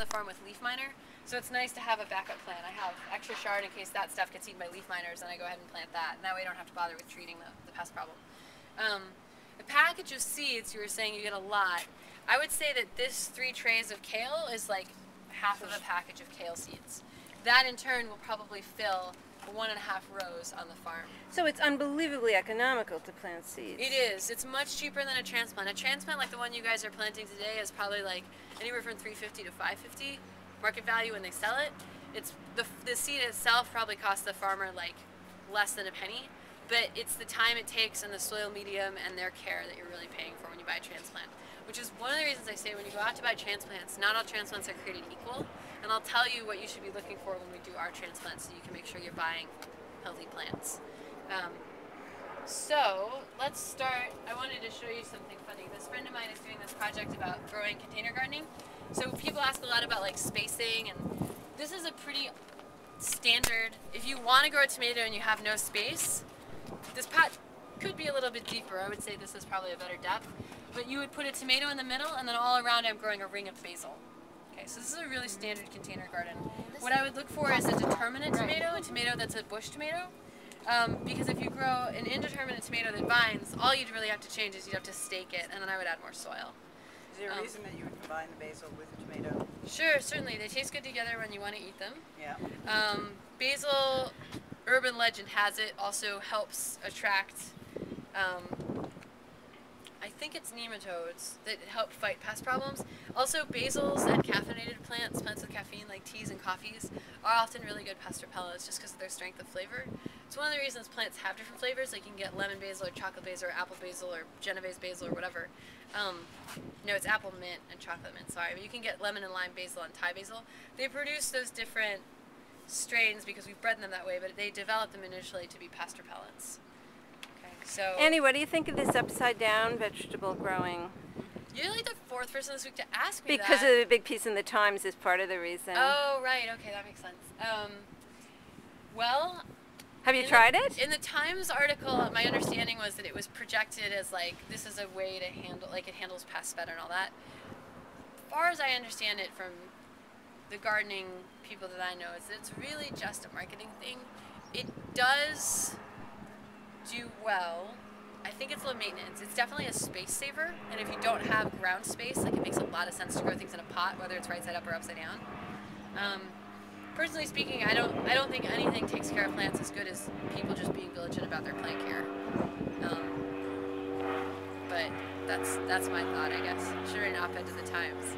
the farm with leaf miner, so it's nice to have a backup plan. I have extra chard in case that stuff gets eaten by leaf miners, and I go ahead and plant that. And that way I don't have to bother with treating the pest problem. The package of seeds, you were saying you get a lot. I would say that this 3 trays of kale is like half of a package of kale seeds. That in turn will probably fill 1.5 rows on the farm. So it's unbelievably economical to plant seeds. It is. It's much cheaper than a transplant. A transplant like the one you guys are planting today is probably like anywhere from $350 to $550 market value when they sell it. It's the seed itself probably costs the farmer like less than a penny, but it's the time it takes and the soil medium and their care that you're really paying for when you buy a transplant. Which is one of the reasons I say when you go out to buy transplants, not all transplants are created equal, and I'll tell you what you should be looking for when we do our transplants so you can make sure you're buying healthy plants. So let's start. I wanted to show you something funny. This friend of mine is doing this project about growing container gardening. So people ask a lot about like spacing, and this is a pretty standard. If you want to grow a tomato and you have no space, this pot could be a little bit deeper. I would say this is probably a better depth. But you would put a tomato in the middle, and then all around I'm growing a ring of basil. Okay, so this is a really standard container garden. What I would look for is a determinate tomato, a tomato that's a bush tomato. Because if you grow an indeterminate tomato that vines, all you'd really have to change is you'd have to stake it, and then I would add more soil. Is there a reason that you would combine the basil with the tomato? Sure, certainly. They taste good together when you want to eat them. Yeah. Basil, urban legend has it, also helps attract I think it's nematodes that help fight pest problems. Also, basils and caffeinated plants, plants with caffeine like teas and coffees, are often really good pest repellents just because of their strength of flavor. It's one of the reasons plants have different flavors. Like you can get lemon basil or chocolate basil or apple basil or Genovese basil or whatever. No, it's apple mint and chocolate mint, sorry. But you can get lemon and lime basil and Thai basil. They produce those different strains because we've bred them that way, but they developed them initially to be pest repellents. So, Annie, what do you think of this upside down vegetable growing? You're like the 4th person this week to ask me because that. of the big piece in the Times is part of the reason. Oh, right. Okay, that makes sense. Well, have you tried it? In the Times article, my understanding was that it was projected as like, this is a way to handle, like it handles pests better and all that. As far as I understand it from the gardening people that I know, is that it's really just a marketing thing. It does do well. I think it's low maintenance. It's definitely a space saver, and if you don't have ground space, like it makes a lot of sense to grow things in a pot, whether it's right side up or upside down. Personally speaking, I don't think anything takes care of plants as good as people just being diligent about their plant care. But that's my thought, I guess. Sure, an op-ed to the Times.